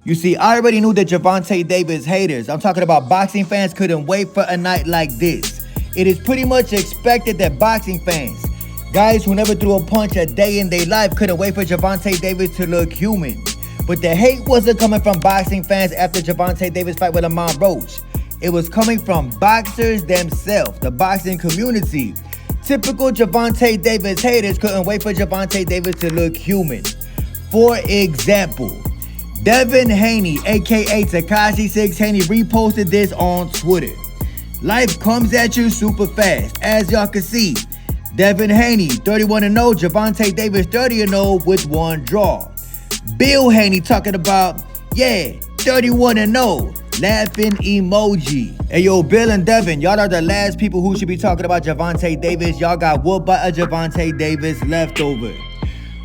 You see, I already knew that Gervonta Davis haters, I'm talking about boxing fans, couldn't wait for a night like this. It is pretty much expected that boxing fans, guys who never threw a punch a day in their life, couldn't wait for Gervonta Davis to look human. But the hate wasn't coming from boxing fans after Gervonta Davis fight with Lamont Roach. It was coming from boxers themselves, the boxing community. Typical Gervonta Davis haters couldn't wait for Gervonta Davis to look human. For example, Devin Haney, aka Tekashi 6 Haney, reposted this on Twitter. Life comes at you super fast. As y'all can see, Devin Haney 31-0, Gervonta Davis 30-0 with one draw. Bill Haney talking about, yeah, 31-0, laughing emoji. Hey yo, Bill and Devin, y'all are the last people who should be talking about Gervonta Davis. Y'all got whooped by a Gervonta Davis leftover.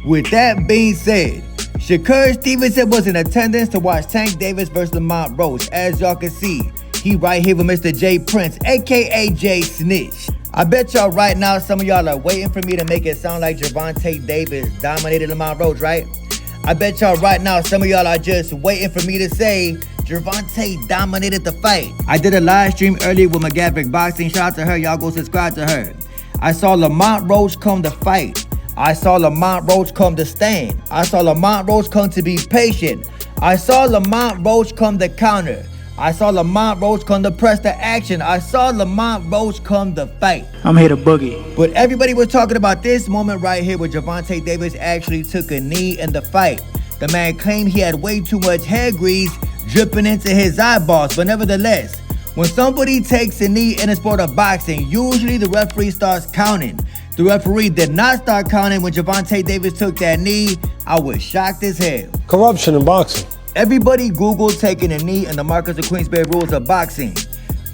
With that being said, Shakur Stevenson was in attendance to watch Tank Davis versus Lamont Roach. As y'all can see, he right here with Mr. J Prince, aka J Snitch. I bet y'all right now some of y'all are waiting for me to make it sound like Gervonta Davis dominated Lamont Roach, right? I bet y'all right now some of y'all are just waiting for me to say Gervonta dominated the fight. I did a live stream earlier with McGaverick Boxing. Shout out to her. Y'all go subscribe to her. I saw Lamont Roach come to fight. I saw Lamont Roach come to stand. I saw Lamont Roach come to be patient. I saw Lamont Roach come to counter. I saw Lamont Roach come to press the action. I saw Lamont Roach come to fight. I'm here to boogie. But everybody was talking about this moment right here where Gervonta Davis actually took a knee in the fight. The man claimed he had way too much head grease dripping into his eyeballs. But nevertheless, when somebody takes a knee in the sport of boxing, usually the referee starts counting. The referee did not start counting when Gervonta Davis took that knee. I was shocked as hell. Corruption in boxing. Everybody Google taking a knee and the Marcus of Queensberry rules of boxing.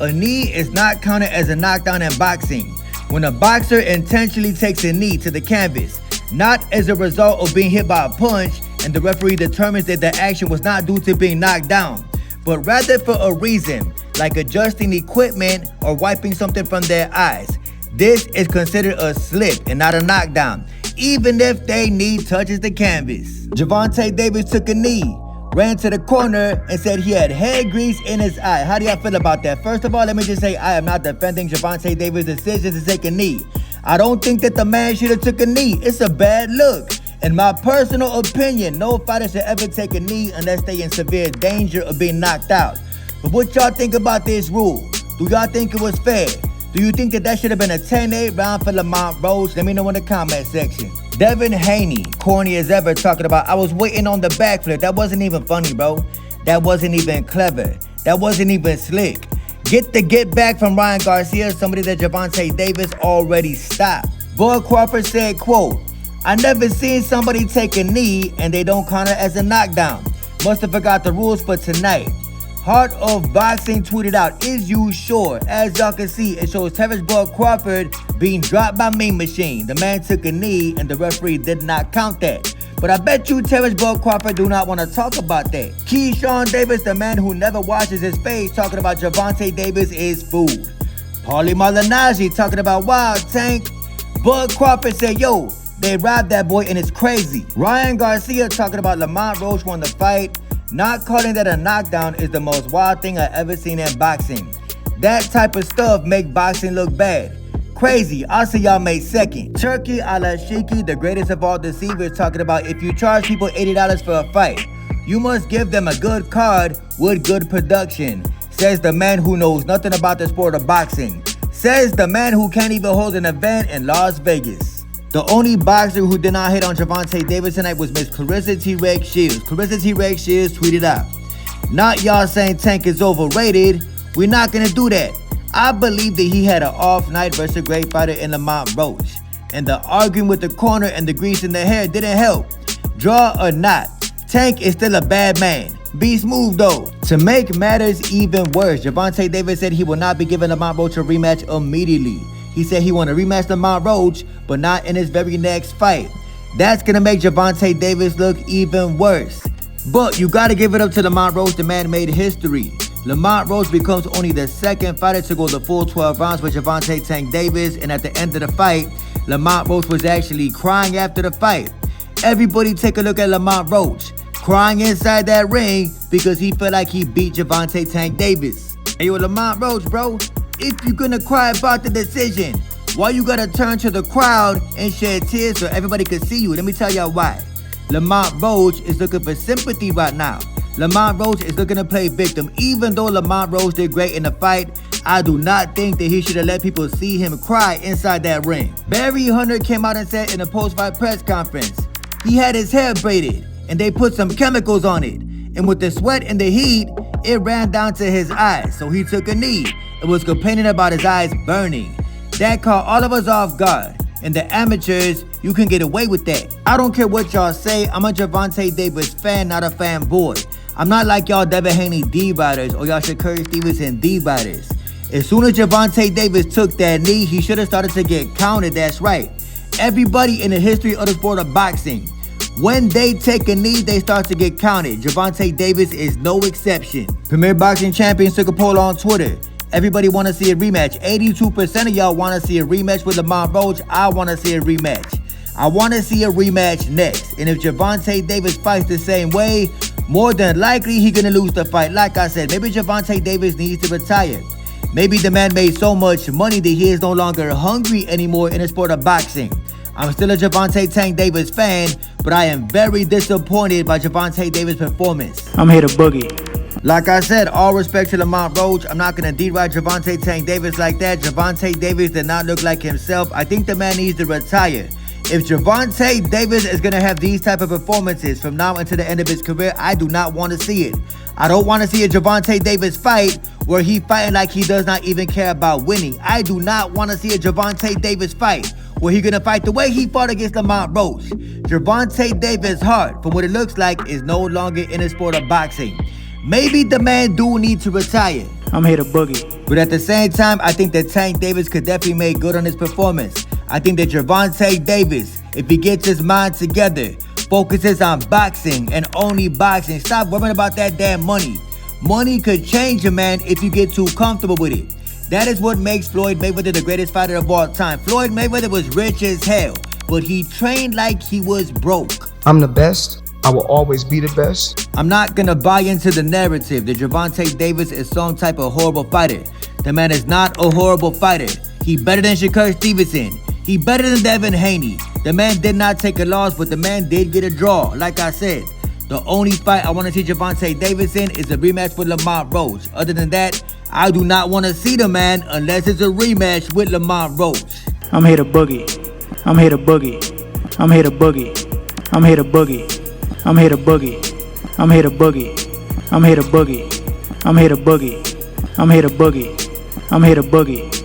A knee is not counted as a knockdown in boxing. When a boxer intentionally takes a knee to the canvas, not as a result of being hit by a punch, and the referee determines that the action was not due to being knocked down, but rather for a reason, like adjusting equipment or wiping something from their eyes. This is considered a slip and not a knockdown, even if their knee touches the canvas. Gervonta Davis took a knee, ran to the corner, and said he had head grease in his eye. How do y'all feel about that? First of all, let me just say I am not defending Gervonta Davis' decision to take a knee. I don't think that the man should have took a knee. It's a bad look. In my personal opinion, no fighter should ever take a knee unless they in severe danger of being knocked out. But what y'all think about this rule? Do y'all think it was fair? Do you think that that should have been a 10-8 round for Lamont Roach? Let me know in the comment section. Devin Haney, corny as ever, talking about, I was waiting on the backflip. That wasn't even funny, bro. That wasn't even clever. That wasn't even slick. Get the get back from Ryan Garcia, somebody that Gervonta Davis already stopped. Bud Crawford said, quote, I never seen somebody take a knee and they don't count it as a knockdown. Must have forgot the rules for tonight. Heart of Boxing tweeted out, is you sure? As y'all can see, it shows Terrence Bud Crawford being dropped by Mean Machine. The man took a knee and the referee did not count that. But I bet you Terrence Bud Crawford do not want to talk about that. Keyshawn Davis, the man who never washes his face, talking about Gervonta Davis is food. Paulie Malignaggi talking about, wow, Tank. Bud Crawford said, yo, they robbed that boy and it's crazy. Ryan Garcia talking about Lamont Roach won the fight. Not calling that a knockdown is the most wild thing I've ever seen in boxing. That type of stuff make boxing look bad. Crazy, I'll see y'all made second. Turkey Alashiki, the greatest of all deceivers, talking about if you charge people $80 for a fight, you must give them a good card with good production. Says the man who knows nothing about the sport of boxing. Says the man who can't even hold an event in Las Vegas. The only boxer who did not hit on Gervonta Davis tonight was Miss Clarissa T-Rex Shields. Clarissa T-Rex Shields tweeted out, not y'all saying Tank is overrated. We're not going to do that. I believe that he had an off night versus a great fighter in Lamont Roach. And the arguing with the corner and the grease in the hair didn't help. Draw or not, Tank is still a bad man. Be smooth though. To make matters even worse, Gervonta Davis said he will not be giving Lamont Roach a rematch immediately. He said he want to rematch Lamont Roach, but not in his very next fight. That's going to make Gervonta Davis look even worse. But you got to give it up to Lamont Roach, the man made history. Lamont Roach becomes only the second fighter to go the full 12 rounds with Gervonta Tank Davis, and at the end of the fight, Lamont Roach was actually crying after the fight. Everybody take a look at Lamont Roach. crying inside that ring because he felt like he beat Gervonta Tank Davis. Hey, yo, Lamont Roach, bro, if you're gonna cry about the decision, why you gotta turn to the crowd and shed tears so everybody can see you? Let me tell y'all why. Lamont Roach is looking for sympathy right now. Lamont Roach is looking to play victim. Even though Lamont Roach did great in the fight, I do not think that he should have let people see him cry inside that ring. Barry Hunter came out and said in a post-fight press conference, he had his hair braided and they put some chemicals on it. And with the sweat and the heat, it ran down to his eyes. So he took a knee and was complaining about his eyes burning. That caught all of us off guard. And the amateurs, you can get away with that. I don't care what y'all say, I'm a Gervonta Davis fan, not a fanboy. I'm not like y'all Devin Haney D-riders or y'all Shakur Stevenson D-riders. As soon as Gervonta Davis took that knee, he should have started to get counted, that's right. Everybody in the history of the sport of boxing, when they take a knee, they start to get counted. Gervonta Davis is no exception. Premier Boxing Champions took a poll on Twitter. Everybody want to see a rematch. 82% of y'all want to see a rematch with Lamont Roach. I want to see a rematch. I want to see a rematch next. And if Gervonta Davis fights the same way, more than likely he's going to lose the fight. Like I said, maybe Gervonta Davis needs to retire. Maybe the man made so much money that he is no longer hungry anymore in the sport of boxing. I'm still a Gervonta Tank Davis fan, but I am very disappointed by Gervonta Davis' performance. I'm here to boogie. Like I said, all respect to Lamont Roach. I'm not going to deride Gervonta Tank Davis like that. Gervonta Davis did not look like himself. I think the man needs to retire. If Gervonta Davis is going to have these type of performances from now until the end of his career, I do not want to see it. I don't want to see a Gervonta Davis fight where he fighting like he does not even care about winning. I do not want to see a Gervonta Davis fight where he's going to fight the way he fought against Lamont Roach. Gervonta Davis' heart, from what it looks like, is no longer in the sport of boxing. Maybe the man do need to retire. I'm here to boogie. But at the same time, I think that Tank Davis could definitely make good on his performance. I think that Gervonta Davis, if he gets his mind together, focuses on boxing and only boxing, stop worrying about that damn money. Money could change a man if you get too comfortable with it. That is what makes Floyd Mayweather the greatest fighter of all time. Floyd Mayweather was rich as hell, but he trained like he was broke. I'm the best. I will always be the best. I'm not gonna buy into the narrative that Gervonta Davis is some type of horrible fighter. The man is not a horrible fighter. He better than Shakur Stevenson. He better than Devin Haney. The man did not take a loss, but the man did get a draw. Like I said, the only fight I want to see Gervonta Davis in is a rematch with Lamont Roach. Other than that, I do not want to see the man unless it's a rematch with Lamont Roach. I'm here to boogie. I'm here to boogie. I'm here to boogie. I'm here to boogie. I'm here to boogie. I'm here to boogie. I'm here to boogie. I'm here to boogie. I'm here to boogie. I'm here to boogie.